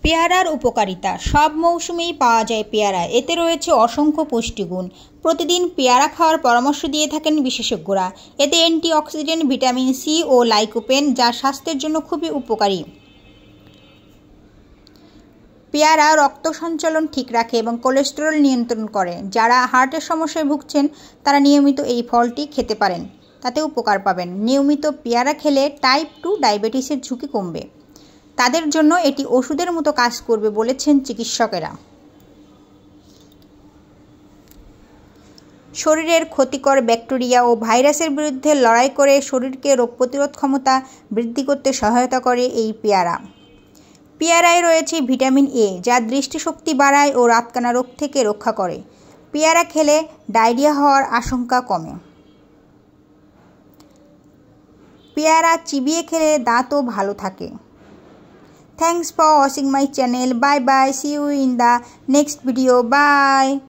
পেয়ারার উপকারিতা। সব মৌসুমেই পাওয়া যায় পেয়ারা। এতে রয়েছে অসংখ্য পুষ্টিগুণ। প্রতিদিন পেয়ারা খাওয়ার পরামর্শ দিয়ে থাকেন বিশেষজ্ঞরা। এতে অ্যান্টিঅক্সিডেন্ট, ভিটামিন সি ও লাইকোপেন, যা স্বাস্থ্যের জন্য খুবই উপকারী। পেয়ারা রক্ত সঞ্চালন ঠিক রাখে এবং কোলেস্টেরল নিয়ন্ত্রণ করে। যারা হার্টের সমস্যায় ভুগছেন তারা নিয়মিত এই ফলটি খেতে পারেন, তাতে উপকার পাবেন। নিয়মিত পেয়ারা খেলে টাইপ 2 ডায়াবেটিসের ঝুঁকি কমবে। তাদের জন্য এটি ওষুধের মতো কাজ করবে বলেছেন চিকিৎসকেরা। শরীরের ক্ষতিকর ব্যাকটেরিয়া ও ভাইরাসের বিরুদ্ধে লড়াই করে শরীরকে রোগ প্রতিরোধ ক্ষমতা বৃদ্ধি করতে সহায়তা করে এই পেয়ারা। পেয়ারায় রয়েছে ভিটামিন এ, যা দৃষ্টিশক্তি বাড়ায় ও রাতকানা রোগ থেকে রক্ষা করে। পেয়ারা খেলে ডায়রিয়া হওয়ার আশঙ্কা কমে। পেয়ারা চিবিয়ে খেলে দাঁতও ভালো থাকে। Thanks for watching my channel. Bye bye. See you in the next video. Bye.